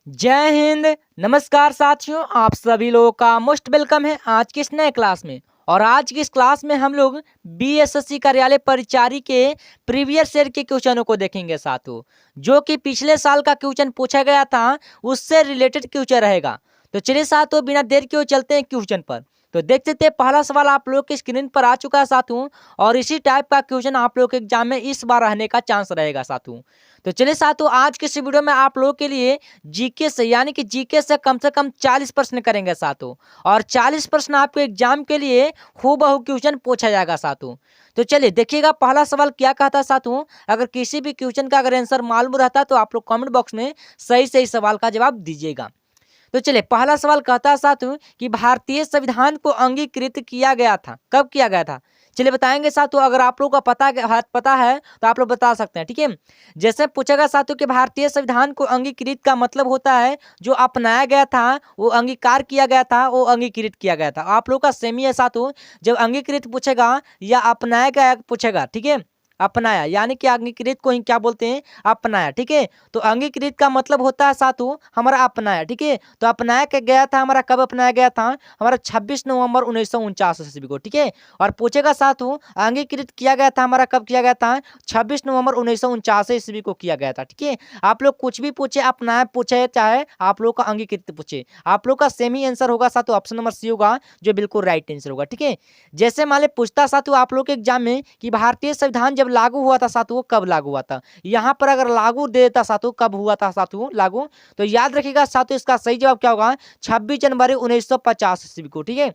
जय हिंद। नमस्कार साथियों, आप सभी लोगों का मोस्ट वेलकम है आज की इस नए क्लास में। और आज की इस क्लास में हम लोग बीएसएससी कार्यालय परिचारी के प्रीवियस ईयर के क्वेश्चनों को देखेंगे साथियों, जो कि पिछले साल का क्वेश्चन पूछा गया था उससे रिलेटेड क्वेश्चन रहेगा। तो चलिए साथियों, बिना देर के चलते हैं क्वेश्चन पर। तो देख सकते हैं पहला सवाल आप लोग की स्क्रीन पर आ चुका है साथियों, और इसी टाइप का क्वेश्चन आप लोग के एग्जाम में इस बार रहने का चांस रहेगा साथियों। तो चलिए साथियों, आज के इस वीडियो में आप लोगों के लिए जीके से यानी कि जीके से कम 40 प्रश्न करेंगे साथियों, और 40 प्रश्न आपके एग्जाम के लिए हूबहू क्वेश्चन पूछा जाएगा साथियों। तो चलिए देखिएगा पहला सवाल क्या कहता है साथियों। अगर किसी भी क्वेश्चन का अगर आंसर मालूम रहता है तो आप लोग कमेंट बॉक्स में सही सही सवाल का जवाब दीजिएगा। तो चलिए पहला सवाल कहता है साथियों कि भारतीय संविधान को अंगीकृत किया गया था, कब किया गया था। चलिए बताएंगे साथियों, अगर आप लोगों का पता है तो आप लोग बता सकते हैं, ठीक है। जैसे पूछेगा साथियों कि भारतीय संविधान को अंगीकृत का मतलब होता है जो अपनाया गया था, वो अंगीकार किया गया था, वो अंगीकृत किया गया था। आप लोग का सेम ही है साथियों, जब अंगीकृत पूछेगा या अपनाया गया पूछेगा, ठीक है। अपनाया यानी कि अंगीकृत को ही क्या बोलते हैं, अपनाया, ठीक है। तो अंगीकृत का मतलब होता है साथियों हमारा अपनाया, ठीक है। तो अपनाया क्या गया था हमारा, कब अपनाया गया था हमारा 26 नवंबर 1949 ईस्वी को, ठीक है। और पूछेगा साथियों अंगीकृत किया गया था हमारा, कब किया गया था 26 नवंबर 1949 ईस्वी को किया गया था, ठीक है। आप लोग कुछ भी पूछे, अपनाया पूछे चाहे आप लोग का अंगीकृत पूछे, आप लोग का सेम ही आंसर होगा साथियों, ऑप्शन नंबर सी होगा जो बिल्कुल राइट आंसर होगा, ठीक है। जैसे मान ले पूछता साथियों आप लोग के एग्जाम में कि भारतीय संविधान जब लागू हुआ था साथियों, कब लागू हुआ था। यहाँ पर अगर लागू दे देता साथियों, कब हुआ था साथियों लागू, तो याद रखिएगा साथियों इसका सही जवाब क्या होगा 26 जनवरी 1950 ईस्वी को, ठीक है।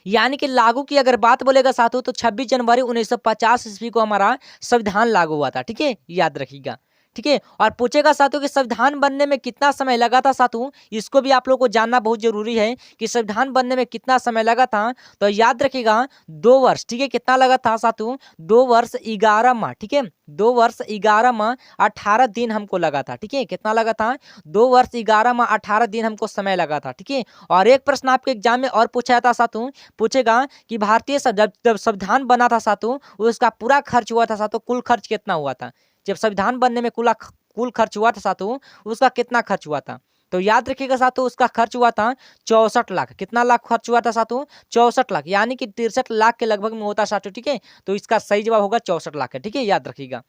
यानी कि लागू की अगर बात बोलेगा साथियों तो 26 जनवरी 1950 ईस्वी को हमारा संविधान लागू हुआ था, ठीक है, याद रखिएगा, ठीक है। और पूछेगा साथियों कि संविधान बनने में कितना समय लगा था साथियों, इसको भी आप लोग को जानना बहुत जरूरी है कि संविधान बनने में कितना समय लगा था। तो याद रखिएगा 2 वर्ष, ठीक है। कितना लगा था साथियों, 2 वर्ष 11 माह, ठीक है। 2 वर्ष 11 माह 18 दिन हमको लगा था, ठीक है। कितना लगा था, 2 वर्ष 11 माह 18 दिन हमको समय लगा था, ठीक है। और एक प्रश्न आपके एग्जाम में और पूछा था साथियों, पूछेगा कि भारतीय जब संविधान बना था साथियों, उसका पूरा खर्च हुआ था साथियों, कुल खर्च कितना हुआ था। जब संविधान बनने में कुल खर्च हुआ था साथियों, उसका कितना खर्च हुआ था। तो याद रखिएगा साथियों उसका खर्च हुआ था 64 लाख। कितना लाख खर्च हुआ था साथियों, 64 लाख, यानी कि 63 लाख के लगभग में होता है साथियों, ठीक है। तो इसका सही जवाब होगा 64 लाख है, ठीक है, याद रखिएगा।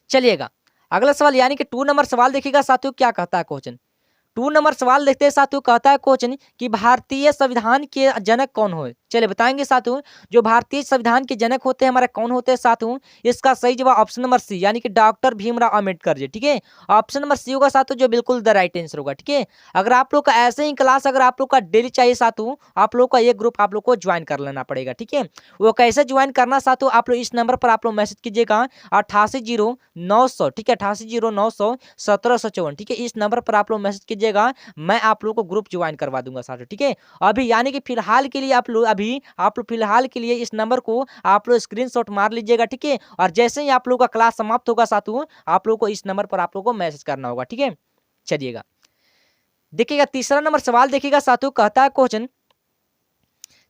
चलिएगा अगला सवाल यानी कि 2 नंबर सवाल देखिएगा साथियों क्या कहता है क्वेश्चन। 2 नंबर सवाल देखते हैं साथियों, कहता है क्वेश्चन कि भारतीय संविधान के जनक कौन हुए। चलिए बताएंगे साथियों जो भारतीय संविधान के जनक होते हैं हमारे कौन होते हैं साथियों। इसका सही जवाब ऑप्शन नंबर सी यानी कि डॉक्टर भीमराव अम्बेडकर जी, ठीक है। ऑप्शन नंबर सी होगा साथियों जो बिल्कुल द राइट आंसर होगा, ठीक है। अगर आप लोग का ऐसे ही क्लास अगर आप लोग का डेली चाहिए साथियों, आप लोग का ये ग्रुप आप लोग को ज्वाइन कर लेना पड़ेगा, ठीक है। वो कैसे ज्वाइन करना साथियों, आप लोग इस नंबर पर आप लोग मैसेज कीजिएगा 880900, ठीक है, 880900 1754, ठीक है। इस नंबर पर आप लोग मैसेज कीजिएगा, मैं आप लोगों को ग्रुप ज्वाइन करवा दूंगा साथियों, ठीक है। अभी यानी कि फिलहाल के लिए आप लोग फिलहाल के लिए इस नंबर को आप लोग स्क्रीनशॉट मार लीजिएगा, ठीक है। और जैसे ही आप लोग का क्लास समाप्त होगा साथियों, आप लोग को इस नंबर पर आप लोग को मैसेज करना होगा, ठीक है। चलिएगा देखिएगा तीसरा नंबर सवाल देखिएगा साथियों, कहता है क्वेश्चन,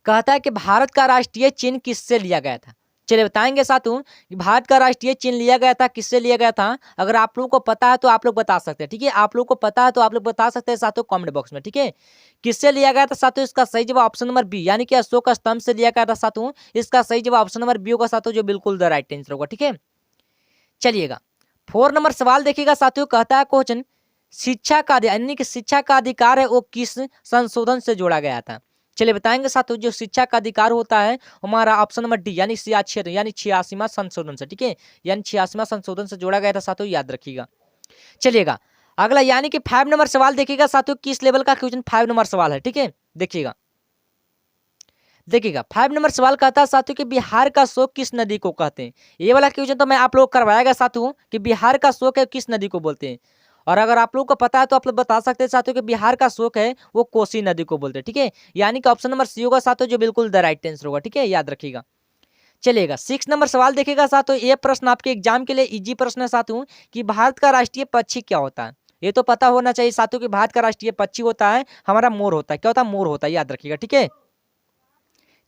कहता है कि भारत का राष्ट्रीय चिन्ह किससे लिया गया था। चलिए बताएंगे साथियों कि भारत का राष्ट्रीय चिन्ह लिया गया था, किससे लिया गया था। अगर आप लोगों को पता है तो आप लोग बता सकते हैं, ठीक है। आप लोग को पता है तो आप लोग बता सकते हैं साथियों कमेंट बॉक्स में, ठीक है। किससे लिया गया था साथियों, इसका सही जवाब ऑप्शन नंबर बी यानी कि अशोक स्तंभ से लिया गया था साथियों। इसका सही जवाब ऑप्शन नंबर बी होगा साथियों जो बिल्कुल द राइट आंसर होगा, ठीक है। चलिएगा 4 नंबर सवाल देखिएगा साथियों, कहता है क्वेश्चन शिक्षा का यानी कि शिक्षा का अधिकार है वो किस संशोधन से जोड़ा गया था। चलिए बताएंगे साथियों जो शिक्षा का अधिकार होता है हमारा ऑप्शन नंबर डी यानी 86वां संशोधन से, ठीक है। यानी 86वां संशोधन से जोड़ा गया था साथियों, याद रखिएगा। चलिएगा अगला यानी कि 5 नंबर सवाल देखिएगा साथियों, किस लेवल का क्वेश्चन 5 नंबर सवाल है, ठीक है। देखिएगा 5 नंबर सवाल कहता है साथियों कि बिहार का शोक किस नदी को कहते हैं। ये वाला क्वेश्चन तो मैं आप लोग करवाएगा साथियों कि बिहार का शोक है किस नदी को बोलते हैं। और अगर आप लोग को पता है तो आप लोग बता सकते हैं साथियों कि बिहार का शोक है वो कोसी नदी को बोलते हैं, ठीक है। यानी कि ऑप्शन नंबर सी होगा साथियों जो बिल्कुल द राइट आंसर होगा, ठीक है, याद रखिएगा। चलिएगा 6 नंबर सवाल देखिएगा साथियों, ये प्रश्न आपके एग्जाम के लिए इजी प्रश्न है साथियों कि भारत का राष्ट्रीय पक्षी क्या होता है। ये तो पता होना चाहिए साथियों कि भारत का राष्ट्रीय पक्षी होता है हमारा मोर होता है, क्या होता है, मोर होता है, याद रखिएगा, ठीक है।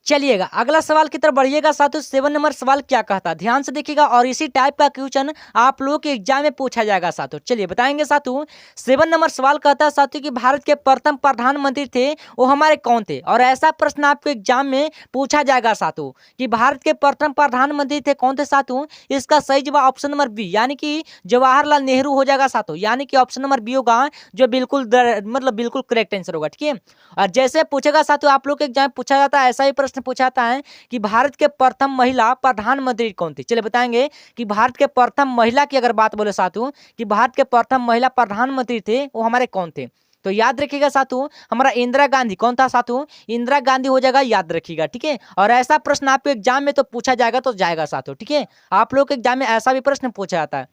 चलिएगा अगला सवाल की तरफ बढ़िएगा साथियों। 7 नंबर सवाल क्या कहता है, ध्यान से देखिएगा और इसी टाइप का क्वेश्चन आप लोगों के एग्जाम में पूछा जाएगा साथियों। चलिए बताएंगे साथियों। 7 नंबर सवाल कहता है साथियों कि भारत के प्रथम प्रधानमंत्री थे वो हमारे कौन थे, और ऐसा प्रश्न आपको एग्जाम में पूछा जाएगा साथियों कि भारत के प्रथम प्रधानमंत्री थे कौन थे साथियों। इसका सही जवाब ऑप्शन नंबर बी यानी कि जवाहरलाल नेहरू हो जाएगा साथियों, यानी कि ऑप्शन नंबर बी होगा जो बिल्कुल मतलब बिल्कुल करेक्ट आंसर होगा। ठीक है, और जैसे पूछेगा साथियों आप लोग के एग्जाम में पूछा जाता है, ऐसा ही प्रश्न पूछा जाता है कि भारत के प्रथम महिला प्रधानमंत्री कौन थी। चलिए बताएंगे कि भारत के प्रथम महिला की अगर बात बोले साथियों कि भारत के प्रथम महिला प्रधानमंत्री थे वो हमारे कौन थे, तो याद रखिएगा साथियों हमारा इंदिरा गांधी। कौन था साथियों, इंदिरा गांधी हो जाएगा, याद रखिएगा। ठीक है, और ऐसा प्रश्न आपके एग्जाम में तो पूछा जाएगा तो जाएगा साथियों। ठीक है, आप लोग के एग्जाम में ऐसा भी प्रश्न पूछा जाता है।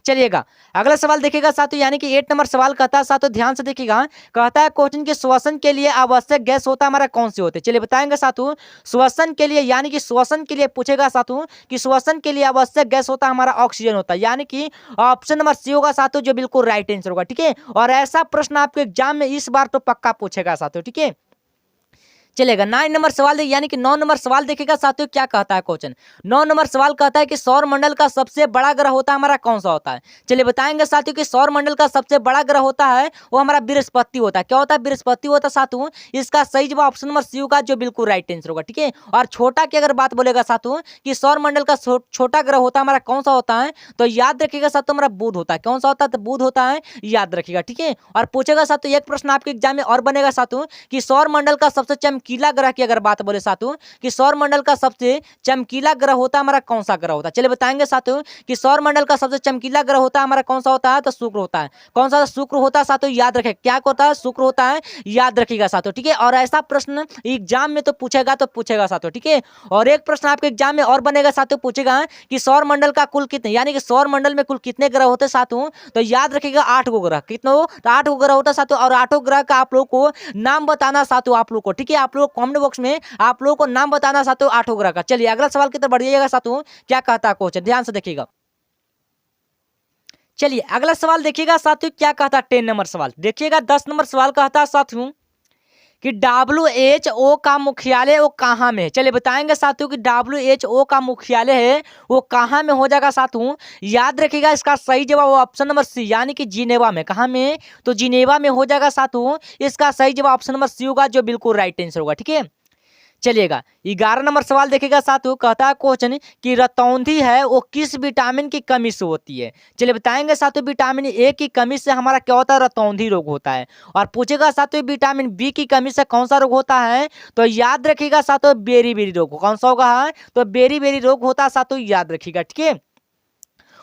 चलिएगा अगला सवाल देखिएगा साथियों, यानी कि 8 नंबर सवाल कहता है साथियों, ध्यान से देखिएगा। कहता है क्वेश्चन के श्वसन के लिए आवश्यक गैस होता है हमारा कौन से होते हैं। चलिए बताएंगे साथियों श्वसन के लिए, यानी कि श्वसन के लिए पूछेगा साथियों कि श्वसन के लिए आवश्यक गैस होता है हमारा ऑक्सीजन होता है, यानी कि ऑप्शन नंबर सी होगा साथियों जो बिल्कुल राइट आंसर होगा। ठीक है, और ऐसा प्रश्न आपके एग्जाम में इस बार तो पक्का पूछेगा साथियों। ठीक है, चलेगा 9 नंबर सवाल यानी कि 9 नंबर सवाल देखिएगा साथियों क्या कहता है क्वेश्चन। 9 नंबर सवाल कहता है कि सौर मंडल का सबसे बड़ा ग्रह होता है हमारा कौन सा होता है। चलिए बताएंगे साथियों कि सौर मंडल का सबसे बड़ा ग्रह होता है वो हमारा बृहस्पति होता है। क्या होता है, बृहस्पति होता है साथियों। इसका सही जवाब ऑप्शन नंबर सी होगा जो बिल्कुल राइट आंसर होगा। ठीक है, और छोटा की अगर बात बोलेगा साथियों कि सौर मंडल का छोटा ग्रह होता है हमारा कौन सा होता है, तो याद रखिएगा साथियों हमारा बुध होता है। कौन सा होता है, तो बुध होता है, याद रखिएगा। ठीक है, और पूछेगा साथियों एक प्रश्न आपके एग्जाम में और बनेगा साथियों कि सौर मंडल का सबसे चमकीला ग्रह की अगर बात बोले साथियों कि सौर मंडल का सबसे चमकीला ग्रह होता है हमारा कौन सा ग्रह होता है। चलिए बताएंगे साथियों कि सौर मंडल का सबसे चमकीला ग्रह होता है हमारा कौन सा होता है, तो शुक्र होता है। कौन सा, शुक्र होता है साथियों, याद रखें क्या होता है, शुक्र होता है, याद रखिएगा साथियों। ठीक है, और ऐसा प्रश्न एग्जाम में तो पूछेगा साथियों। ठीक है, और एक प्रश्न आपके एग्जाम में और बनेगा साथियों, पूछेगा कि सौर मंडल का कुल कितने, यानी कि सौर मंडल में कुल कितने ग्रह होते हैं साथियों, तो याद रखिएगा 8 गो ग्रह। कितने हो, तो 8 गो ग्रह होता है साथियों, और 8 ग्रह का आप लोग को नाम बताना साथियों आप लोग को। ठीक है, आप लोग कमेंट बॉक्स में आप लोगों को नाम बताना साथियों 8 ग्रह का। चलिए अगला सवाल की तरफ बढ़िएगा साथियों, क्या कहता है क्वेश्चन, ध्यान से देखिएगा। चलिए अगला सवाल देखिएगा साथियों क्या कहता है। 10 नंबर सवाल देखिएगा। 10 नंबर सवाल कहता है साथियों कि WHO का मुख्यालय वो कहाँ में है। चलिए बताएंगे साथियों कि WHO का मुख्यालय है वो कहाँ में हो जाएगा साथियों, याद रखिएगा इसका सही जवाब ऑप्शन नंबर सी यानी कि जिनेवा में। कहाँ में, तो जिनेवा में हो जाएगा साथियों। इसका सही जवाब ऑप्शन नंबर सी होगा जो बिल्कुल राइट आंसर होगा। ठीक है, चलिएगा 11 नंबर सवाल देखिएगा साथियों, कहता है क्वेश्चन कि रतौंधी है वो किस विटामिन की कमी से होती है। चलिए बताएंगे साथियों विटामिन ए की कमी से हमारा क्या होता है, रतौंधी रोग होता है। और पूछेगा साथियों विटामिन बी की कमी से कौन सा रोग होता है, तो याद रखिएगा साथियों बेरी बेरी रोग। कौन सा होगा, तो बेरी बेरी रोग होता है साथियों, याद रखिएगा। ठीक है,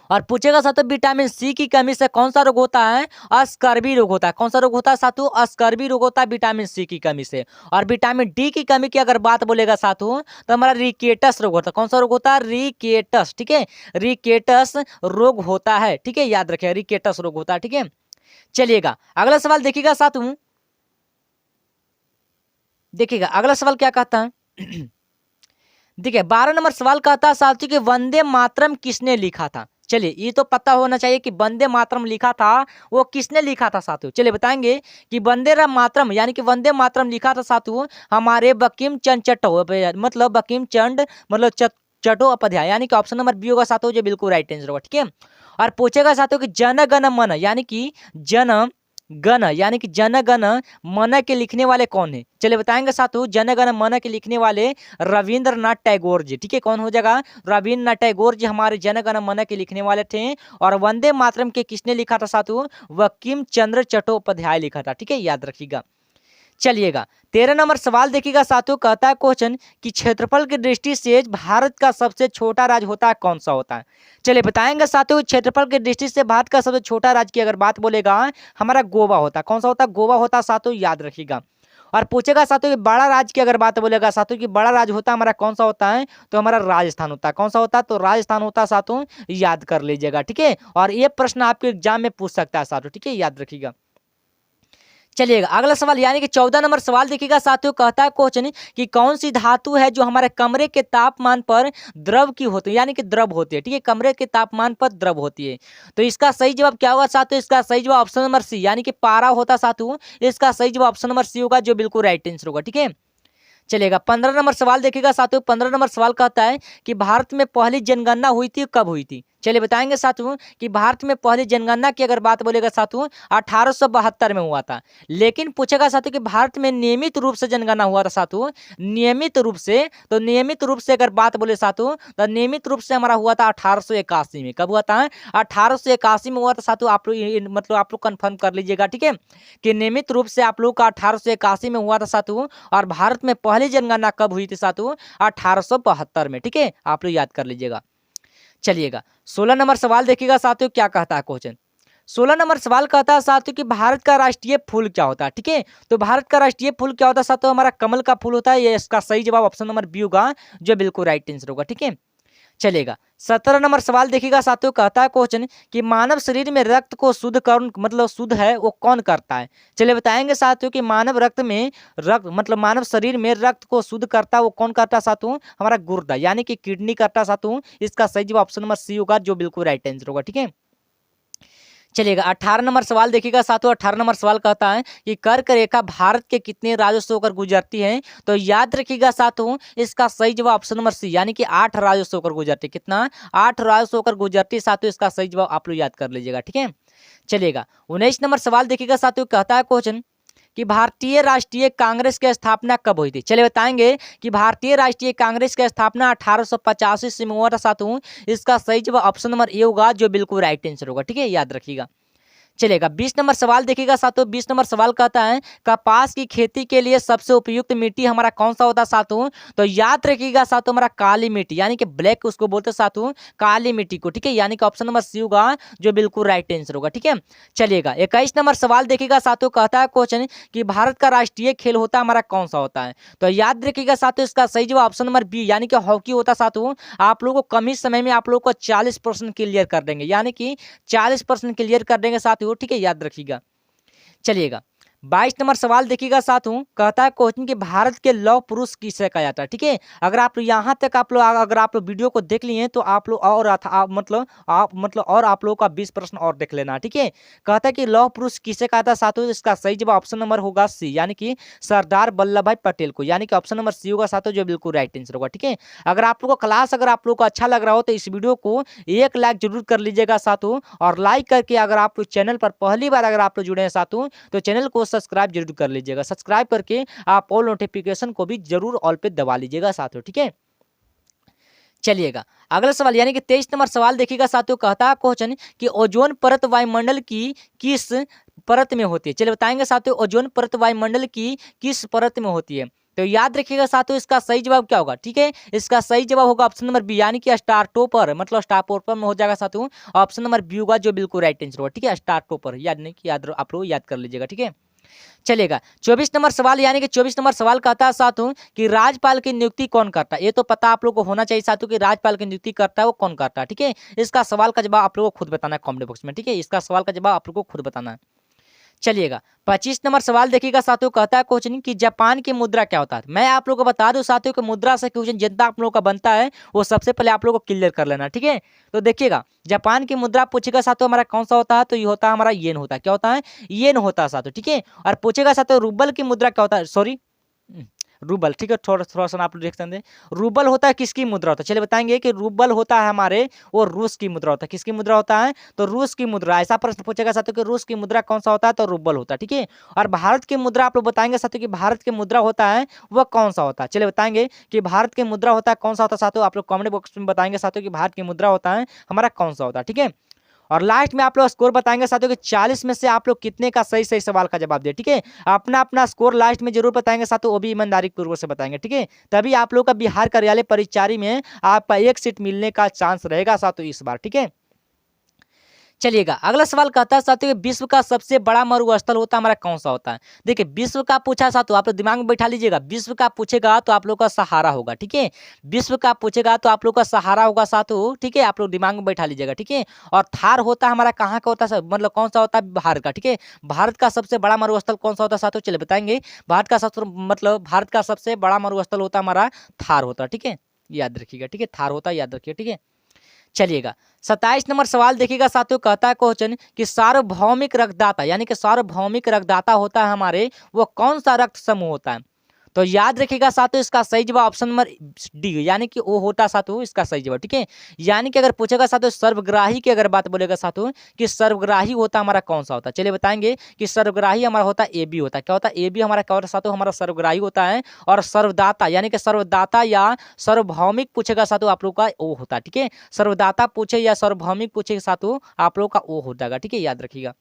और पूछेगा साथियों विटामिन सी की कमी से कौन सा रोग होता है, अस्कर्वी रोग होता है। कौन सा रोग होता है साथियों, अस्कर्वी रोग होता है विटामिन सी की कमी से। और विटामिन डी की कमी की अगर बात बोलेगा साथियों तो हमारा रिकेटस रोग होता है। कौन सा रोग होता है, रिकेटस। ठीक है, रिकेटस रोग होता है। ठीक है, याद रखिएगा रिकेटस रोग होता है। ठीक है, चलिएगा अगला सवाल देखिएगा साथियों। देखिएगा अगला सवाल क्या कहता है देखिए 12 नंबर सवाल कहता है साथियों कि वंदे मातरम किसने लिखा था। चलिए ये तो पता होना चाहिए कि वंदे मातरम लिखा था वो किसने लिखा था साथियों। चलिए बताएंगे कि वंदे मातरम यानी कि वंदे मातरम लिखा था साथियों हमारे बंकिम चंद्र मतलब बंकिम चंद्र मतलब चट्टोपाध्याय, यानी कि ऑप्शन नंबर बी होगा साथियों जो बिल्कुल राइट आंसर होगा। ठीक है, और पूछेगा साथियों कि जन गण मन यानी कि जन गण मन के लिखने वाले कौन है। चलिए बताएंगे साथियों जन गण मन के लिखने वाले रविंद्रनाथ टैगोर जी। ठीक है, कौन हो जाएगा, रविंद्रनाथ टैगोर जी हमारे जन गण मन के लिखने वाले थे। और वंदे मातरम के किसने लिखा था साथियों, बंकिम चंद्र चट्टोपाध्याय लिखा था। ठीक है, याद रखिएगा। चलिएगा 13 नंबर सवाल देखिएगा साथियों, कहता है क्वेश्चन कि क्षेत्रफल की दृष्टि से भारत का सबसे छोटा राज्य होता है कौन सा होता है। चलिए बताएंगे साथियों क्षेत्रफल की दृष्टि से भारत का सबसे छोटा राज्य की अगर बात बोलेगा हमारा गोवा होता है। कौन सा होता है, गोवा होता है साथियों, याद रखिएगा। और पूछेगा साथियों कि बड़ा राज्य की अगर बात बोलेगा साथियों कि बड़ा राज्य होता है हमारा कौन सा होता है, तो हमारा राजस्थान होता है। कौन सा होता है, तो राजस्थान होता है साथियों, याद कर लीजिएगा। ठीक है, और ये प्रश्न आपके एग्जाम में पूछ सकता है साथियों। ठीक है, याद रखिएगा। चलिएगा अगला सवाल यानी कि 14 नंबर सवाल देखिएगा साथियों, कहता है क्वेश्चन कि कौन सी धातु है जो हमारे कमरे के तापमान पर द्रव की होती है, यानी कि द्रव होती है। ठीक है, कमरे के तापमान पर द्रव होती है। तो इसका सही जवाब क्या होगा साथियों, इसका सही जवाब ऑप्शन नंबर सी यानी कि पारा होता साथियों। इसका सही जवाब ऑप्शन नंबर सी होगा जो बिल्कुल राइट आंसर होगा। ठीक है, चलेगा। 15 नंबर सवाल देखिएगा साथियों। 15 नंबर सवाल कहता है कि भारत में पहली जनगणना हुई थी, कब हुई थी? चलिए बताएंगे साथियों कि भारत में पहली जनगणना की अगर बात बोलेगा साथियों 1872 में हुआ था। लेकिन पूछेगा साथियों कि भारत में नियमित रूप से जनगणना हुआ था साथियों, नियमित रूप से, तो नियमित रूप से अगर बात बोले साथियों तो नियमित रूप से हमारा हुआ था 1881 में। कब हुआ था? 1881 में हुआ था साथियों। आप लोग मतलब आप लोग कंफर्म कर लीजिएगा, ठीक है, कि नियमित रूप से आप लोग का 1881 में हुआ था साथियों। और भारत में पहली जनगणना कब हुई थी साथियों? 1872 में, ठीक है, आप लोग याद कर लीजिएगा। चलिएगा 16 नंबर सवाल देखिएगा साथियों, क्या कहता है क्वेश्चन। 16 नंबर सवाल कहता है साथियों कि भारत का राष्ट्रीय फूल क्या होता है? ठीक है, तो भारत का राष्ट्रीय फूल क्या होता है साथियों? हमारा कमल का फूल होता है। ये इसका सही जवाब ऑप्शन नंबर बी होगा, जो बिल्कुल राइट आंसर होगा, ठीक है। चलेगा 17 नंबर सवाल देखिएगा साथियों, कहता है क्वेश्चन कि मानव शरीर में रक्त को शुद्ध कर मतलब शुद्ध है वो कौन करता है? चलिए बताएंगे साथियों कि मानव रक्त में रक्त मतलब मानव शरीर में रक्त को शुद्ध करता है वो कौन करता है साथियों? हमारा गुर्दा यानी कि किडनी करता है साथियों। इसका सही जवाब ऑप्शन नंबर सी होगा, जो बिल्कुल राइट आंसर होगा, ठीक है। चलिएगा 18 नंबर सवाल देखिएगा साथियों। 18 नंबर सवाल कहता है कि कर्क रेखा भारत के कितने राज्यों से होकर गुजरती है? तो याद रखिएगा साथियों, इसका सही जवाब ऑप्शन नंबर सी यानी कि 8 राज्यों से होकर गुजरती है। कितना? 8 राज्यों से होकर गुजरती है साथियों। इसका सही जवाब आप लोग याद कर लीजिएगा, ठीक है। चलिएगा 19 नंबर सवाल देखिएगा साथियों, कहता है क्वेश्चन कि भारतीय राष्ट्रीय कांग्रेस की स्थापना कब हुई थी? चलिए बताएंगे कि भारतीय राष्ट्रीय कांग्रेस की स्थापना 1885 ईस्वी में हुआ था साथियों। इसका सही जवाब ऑप्शन नंबर ए होगा, जो बिल्कुल राइट आंसर होगा, ठीक है, याद रखिएगा। चलेगा 20 नंबर सवाल देखिएगा साथियों। 20 नंबर सवाल कहता है कपास की खेती के लिए सबसे उपयुक्त मिट्टी हमारा कौन सा होता है साथियों? तो याद रखिएगा साथियों, हमारा काली मिट्टी यानी कि ब्लैक उसको बोलते हैं साथियों, काली मिट्टी को, ठीक है, यानी कि ऑप्शन नंबर सी होगा, जो बिल्कुल राइट आंसर होगा, ठीक है। चलिएगा 21 नंबर सवाल देखिएगा साथियों, कहता है क्वेश्चन कि भारत का राष्ट्रीय खेल होता हमारा कौन सा होता है? तो याद रखिएगा साथियों, इसका सही जवाब ऑप्शन नंबर बी यानी कि हॉकी होता साथियों। आप लोगों को कम ही समय में आप लोगों को 40% क्लियर कर देंगे, यानी कि 40% क्लियर कर देंगे साथियों, ठीक है, याद रखिएगा। चलिएगा 22 नंबर सवाल देखिएगा साथियों, कहता है क्वेश्चन कि भारत के लौह पुरुष किसे कहा जाता है? ठीक है, अगर आप यहाँ तक आप लोग अगर आप लोग वीडियो को देख लिए तो आप लोग और मतलब और आप लोगों का 20% और देख लेना, ठीक है। कहता है कि लौह पुरुष किसे कहा था साथियों? इसका सही जवाब ऑप्शन नंबर होगा सी यानी कि सरदार वल्लभ भाई पटेल को, यानी कि ऑप्शन नंबर सी होगा साथियों, जो बिल्कुल राइट आंसर होगा, ठीक है। अगर आप लोगों को क्लास अगर आप लोगों को अच्छा लग रहा हो तो इस वीडियो को 1 लाइक जरूर कर लीजिएगा साथियों। और लाइक करके अगर आप लोग चैनल पर पहली बार अगर आप लोग जुड़े हैं साथियों तो चैनल को सब्सक्राइब जरूर कर लीजिएगा। सब्सक्राइब करके आप ऑल नोटिफिकेशन को भी जरूर ऑल पे दबा लीजिएगा साथियों, ठीक है। चलिएगा अगला सवाल यानी कि 23 नंबर सवाल देखिएगा साथियों, कहता है क्वेश्चन कि ओजोन परत वायुमंडल की किस परत में होती है? चलिए बताएंगे साथियों, ओजोन परत वायुमंडल की किस परत में होती है? तो याद रखिएगा साथियों, इसका सही जवाब क्या होगा? ठीक है, इसका सही जवाब होगा ऑप्शन नंबर बी यानी कि स्टार्टोपर, मतलब स्टार्टोपर में हो जाएगा साथियों। ऑप्शन नंबर बी होगा, जो बिल्कुल राइट आंसर होगा, ठीक है, स्टार्टोपर। याद नहीं कि याद आप लोग याद कर लीजिएगा, ठीक है। चलेगा 24 नंबर सवाल यानी कि 24 नंबर सवाल कहता है साथियों कि राज्यपाल की नियुक्ति कौन करता है? ये तो पता आप लोग को होना चाहिए साथियों कि राज्यपाल की नियुक्ति करता है वो कौन करता है, ठीक है। इसका सवाल का जवाब आप लोगों को खुद बताना है कमेंट बॉक्स में, ठीक है, इसका सवाल का जवाब आप लोगों को खुद बताना है। चलिएगा 25 नंबर सवाल देखिएगा साथियों, कहता है क्वेश्चन कि जापान की मुद्रा क्या होता है? मैं आप लोगों को बता दूं साथियों कि मुद्रा से क्वेश्चन जितना आप लोगों का बनता है वो सबसे पहले आप लोगों को क्लियर कर लेना, ठीक है। तो देखिएगा जापान की मुद्रा पूछेगा साथियों हमारा कौन सा होता है? तो ये होता है हमारा येन होता है। क्या होता है? येन होता है साथियों, ठीक है। और पूछेगा साथियों रूबल की मुद्रा क्या होता है? सॉरी रूबल, ठीक है, थोड़ा थोड़ा सा आप लोग देख सकते हैं। रूबल होता है किसकी मुद्रा होता है? चलिए बताएंगे कि रूबल होता है हमारे वो रूस की मुद्रा होता है। किसकी मुद्रा होता है? तो रूस की मुद्रा। ऐसा प्रश्न पूछेगा साथियों कि रूस की मुद्रा कौन सा होता है? तो रूबल होता है, ठीक है। और भारत की मुद्रा आप लोग बताएंगे साथियों कि भारत की मुद्रा होता है वह कौन सा होता है? चलिए बताएंगे कि भारत की मुद्रा होता है कौन सा होता है साथियों, आप लोग कमेंट बॉक्स में बताएंगे साथियों कि भारत की मुद्रा होता है हमारा कौन सा होता है, ठीक है। और लास्ट में आप लोग स्कोर बताएंगे साथियों कि 40 में से आप लोग कितने का सही सही सवाल का जवाब दिए, ठीक है। अपना अपना स्कोर लास्ट में जरूर बताएंगे साथियों, वो भी ईमानदारी पूर्वक से बताएंगे, ठीक है। तभी आप लोग का बिहार कार्यालय परिचारी में आपका 1 सीट मिलने का चांस रहेगा साथियों इस बार, ठीक है। चलिएगा अगला सवाल कहता है साथियों विश्व का सबसे बड़ा मरुस्थल होता हमारा कौन सा होता है? देखिए विश्व का पूछा साथियों, आप लोग दिमाग में बैठा लीजिएगा। विश्व का पूछेगा तो आप लोग का सहारा होगा, ठीक है। विश्व का पूछेगा तो आप लोग का सहारा होगा साथियों, ठीक है, आप लोग दिमाग में बैठा लीजिएगा, ठीक है। और थार होता है हमारा कहाँ का होता है मतलब कौन सा होता है? भारत का, ठीक है। भारत का सबसे बड़ा मरुस्थल कौन सा होता है साथियों? चलिए बताएंगे। भारत का सबसे मतलब भारत का सबसे बड़ा मरुस्थल होता है हमारा थार होता है, ठीक है, याद रखिएगा, ठीक है, थार होता है, याद रखिए, ठीक है। चलिएगा 27 नंबर सवाल देखिएगा साथियों, कहता है क्वेश्चन कि सार्वभौमिक रक्तदाता यानी कि सार्वभौमिक रक्तदाता होता है हमारे वो कौन सा रक्त समूह होता है? तो याद रखिएगा साथियों, इसका सही जवाब ऑप्शन नंबर डी यानी कि वो होता साथियों इसका सही जवाब। ठीक है, यानी कि अगर पूछेगा साथियों सर्वग्राही की अगर बात बोलेगा साथियों कि सर्वग्राही होता हमारा कौन सा होता है, चलिए बताएंगे कि सर्वग्राही हमारा होता है ए बी होता है। क्या होता है? ए बी हमारा क्या होता है साथियों? हमारा सर्वग्राही होता है। और सर्वदाता यानी कि सर्वदाता या सार्वभौमिक पूछेगा साथियों आप लोग का ओ होता है। ठीक है, सर्वदाता पूछे या सार्वभौमिक पूछेगा साथियों आप लोग का ओ हो जाएगा। ठीक है, याद रखिएगा।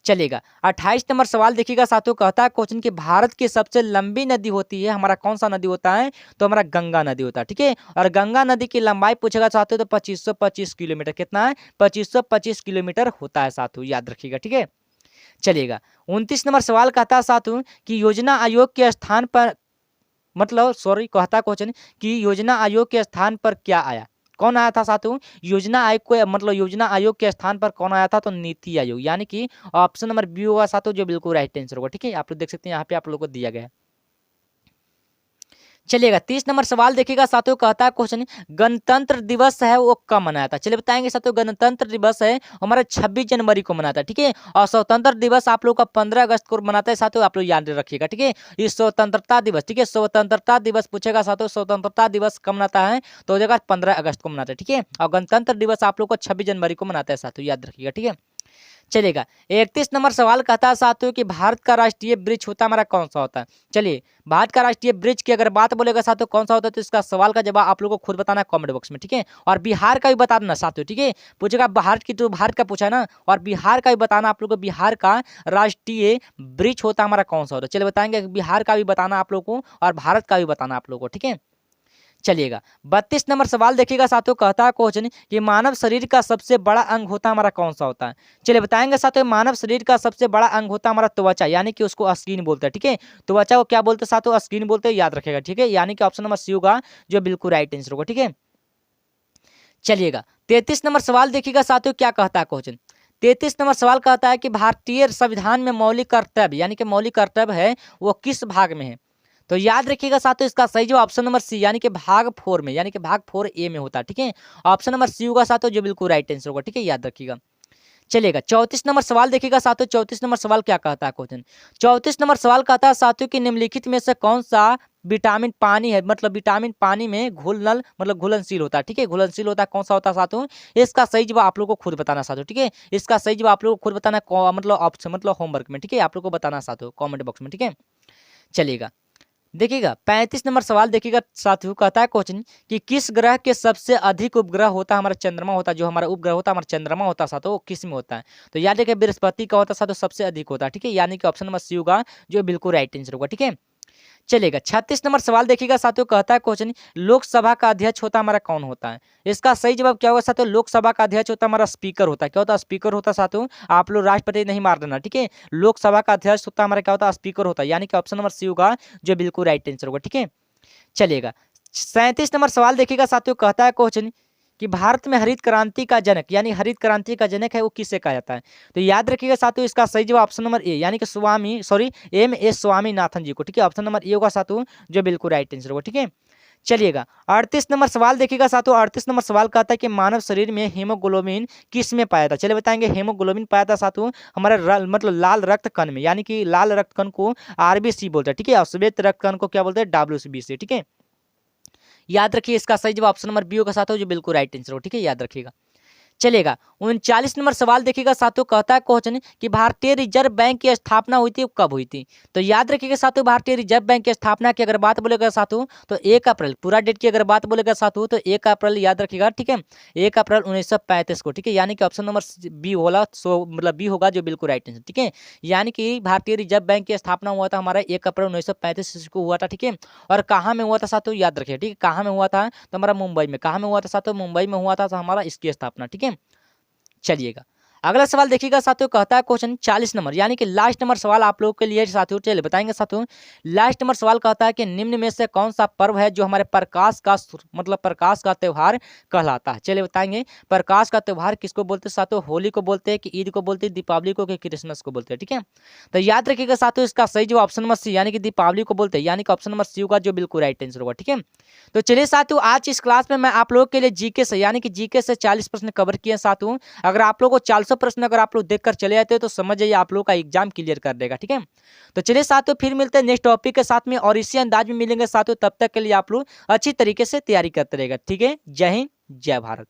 चलेगा 28 नंबर सवाल देखिएगा साथियों, कहता है क्वेश्चन कि भारत की सबसे लंबी नदी होती है हमारा कौन सा नदी होता है? तो हमारा गंगा नदी होता है। ठीक है, और गंगा नदी की लंबाई पूछेगा साथियों तो 2525 किलोमीटर। कितना है? 2525 किलोमीटर होता है साथियों, याद रखिएगा। ठीक है, चलिएगा 29 नंबर सवाल कहता है साथियों कि योजना आयोग के स्थान पर कहता क्वेश्चन कि योजना आयोग के स्थान पर क्या आया? कौन आया था साथियों? योजना आयोग को योजना आयोग के स्थान पर कौन आया था? तो नीति आयोग, यानी कि ऑप्शन नंबर बी होगा साथियों जो बिल्कुल राइट आंसर होगा। ठीक है, आप लोग देख सकते हैं यहाँ पे आप लोग को दिया गया है। चलिएगा 30 नंबर सवाल देखिएगा साथियों, कहता है क्वेश्चन गणतंत्र दिवस है वो कब मनाया था? चलिए बताएंगे साथियों, गणतंत्र दिवस है हमारा 26 जनवरी को मनाता है। ठीक है, और स्वतंत्र दिवस आप लोग का 15 अगस्त को मनाता है साथियों, आप लोग याद रखिएगा। ठीक है, ये स्वतंत्रता दिवस, ठीक है, स्वतंत्रता दिवस पूछेगा साथियों, स्वतंत्रता दिवस कब मनाता है? तो हो जाएगा 15 अगस्त को मनाता है। ठीक है, और गणतंत्र दिवस आप लोग को 26 जनवरी को मनाता है साथियों, याद रखिएगा। ठीक है, चलेगा 31 नंबर सवाल कहता है साथियों कि भारत का राष्ट्रीय वृक्ष होता हमारा कौन सा होता है? चलिए भारत का राष्ट्रीय वृक्ष की अगर बात बोलेगा साथियों कौन सा होता है, तो इसका सवाल का जवाब आप लोगों को खुद बताना है कमेंट बॉक्स में। ठीक है, और बिहार का भी बता देना साथियों। ठीक है, पूछेगा भारत की तो भारत का पूछा है ना, और बिहार का भी बताना आप लोग को, बिहार का राष्ट्रीय वृक्ष होता हमारा कौन सा होता है? चलिए बताएंगे, बिहार का भी बताना आप लोग को और भारत का भी बताना आप लोग को। ठीक है, चलिएगा 32 नंबर सवाल देखिएगा साथियों, कहता है क्वेश्चन कि मानव शरीर का सबसे बड़ा अंग होता हमारा कौन सा होता है? चलिए बताएंगे साथियों, मानव शरीर का सबसे बड़ा अंग होता है हमारा त्वचा, यानी कि उसको स्किन बोलते हैं। ठीक है, त्वचा को क्या बोलते हैं साथियों? स्किन बोलते हैं, याद रखेगा। ठीक है, यानी कि ऑप्शन नंबर सी होगा जो बिल्कुल राइट आंसर होगा। ठीक है, चलिएगा 33 नंबर सवाल देखिएगा साथियों, क्या कहता है क्वेश्चन? 33 नंबर सवाल कहता है कि भारतीय संविधान में मौलिक कर्तव्य यानी कि मौलिक कर्तव्य है वो किस भाग में है? तो याद रखिएगा साथियों, इसका सही जवाब ऑप्शन नंबर सी यानी कि भाग 4 में, यानी कि भाग 4A में होता है। ठीक है, ऑप्शन नंबर सी होगा साथियों जो बिल्कुल राइट आंसर होगा। ठीक है, याद रखिएगा। चलेगा 34 नंबर सवाल देखिएगा साथियों, 34 नंबर सवाल क्या कहता है क्वेश्चन? 34 नंबर सवाल कहता है साथियों कि निम्नलिखित में से कौन सा विटामिन पानी है, विटामिन पानी में घुलनशील होता है। ठीक है, घुलनशील होता है, कौन सा होता है साथियों? इसका सही जवाब आप लोग को खुद बताना साथियों। ठीक है, इसका सही जवाब आप लोग को खुद बताना ऑप्शन होमवर्क में। ठीक है, आप लोग को बताना साथियों कॉमेंट बॉक्स में। ठीक है, चलिएगा देखिएगा 35 नंबर सवाल देखिएगा साथियों, कहता है क्वेश्चन कि किस ग्रह के सबसे अधिक उपग्रह होता है? हमारा चंद्रमा होता है। जो हमारा उपग्रह होता है हमारा चंद्रमा होता है साथियों, वो किस में होता है? तो याद रखिए बृहस्पति का होता है साथियों, सबसे अधिक होता है। ठीक है, यानी कि ऑप्शन नंबर सी होगा जो बिल्कुल राइट आंसर होगा। ठीक है, चलेगा 36 नंबर सवाल देखिएगा साथियों, कहता है क्वेश्चन लोकसभा का अध्यक्ष होता हमारा कौन होता है? इसका सही जवाब क्या होगा साथियों? लोकसभा का अध्यक्ष होता हमारा स्पीकर होता है। क्या होता है? स्पीकर होता है साथियों, आप लोग राष्ट्रपति नहीं मार देना। ठीक है, लोकसभा का अध्यक्ष होता हमारा क्या होता है? स्पीकर होता है, यानी कि ऑप्शन नंबर सी होगा जो बिल्कुल राइट आंसर होगा। ठीक है, चलिएगा 37 नंबर सवाल देखिएगा साथियों, कहता है क्वेश्चन कि भारत में हरित क्रांति का जनक यानी हरित क्रांति का जनक है वो किसे कहा जाता है? तो याद रखिएगा साथियों, इसका सही जवाब ऑप्शन नंबर ए यानी कि M.S. स्वामीनाथन जी को। ठीक है, ऑप्शन नंबर ए होगा साथियों जो बिल्कुल राइट आंसर होगा। ठीक है, चलिएगा 38 नंबर सवाल देखिएगा साथियों, 38 नंबर सवाल कहता है कि मानव शरीर में हीमोग्लोबिन किस में पाया था? चलिए बताएंगे, हीमोग्लोबिन पाया था साथियों हमारा लाल रक्त कण में, यानी कि लाल रक्त कण को RBC बोलते हैं। ठीक है, और श्वेत रक्त कण को क्या बोलते हैं? WBC। ठीक है, याद रखिए इसका सही जवाब ऑप्शन नंबर बी होगा साथियों जो बिल्कुल राइट आंसर हो। ठीक है, याद रखिएगा। चलेगा 39 नंबर सवाल देखिएगा साथियों, कहता है क्वेश्चन कि भारतीय रिजर्व बैंक की स्थापना हुई थी कब हुई थी? तो याद रखिएगा साथियों, भारतीय रिजर्व बैंक की स्थापना की अगर बात बोलेगा साथियों तो 1 अप्रैल, पूरा डेट की अगर बात बोलेगा साथियों तो 1 अप्रैल याद रखिएगा। ठीक है, 1 अप्रैल 1935 को। ठीक है, यानी कि ऑप्शन नंबर बी होला बी होगा जो बिल्कुल राइट आंसर। ठीक है, यानी कि भारतीय रिजर्व बैंक की स्थापना हुआ था हमारा 1 अप्रैल 1935 को हुआ था। ठीक है, और कहाँ में हुआ था साथियों? याद रखिए। ठीक है, कहाँ में हुआ था? तो हमारा मुंबई में। कहाँ में हुआ था साथियों? मुंबई में हुआ था हमारा इसकी स्थापना। ठीक है, चलिएगा अगला सवाल देखिएगा साथियों, कहता है क्वेश्चन 40 नंबर यानी कि लास्ट नंबर सवाल आप लोगों के लिए साथियों, चलिए बताएंगे साथियों। लास्ट नंबर सवाल कहता है कि निम्न में से कौन सा पर्व है जो हमारे प्रकाश का त्यौहार कहलाता है? चलिए बताएंगे, प्रकाश का त्यौहार किसको बोलते हैं साथियों? होली को बोलते हैं कि ईद को बोलते हैं, दीपावली को कि क्रिसमस को बोलते हैं? ठीक है, तो याद रखिएगा साथियों, इसका सही जवाब ऑप्शन नंबर सी यानी कि दीपावली को बोलते हैं, यानी कि ऑप्शन नंबर सी होगा जो बिल्कुल राइट आंसर होगा। ठीक है, तो चलिए साथियों, आज इस क्लास में मैं आप लोगों के लिए जीके से यानी कि जीके से 40 प्रश्न कवर किए साथियों। अगर आप लोगों को सब प्रश्न अगर आप लोग देखकर चले जाते हो तो समझ जाइए आप लोग का एग्जाम क्लियर कर देगा। ठीक है, तो चलिए साथियों फिर मिलते हैं नेक्स्ट टॉपिक के साथ में और इसी अंदाज में मिलेंगे साथियों। तब तक के लिए आप लोग अच्छी तरीके से तैयारी करते रहेगा। ठीक है, जय हिंद जय भारत।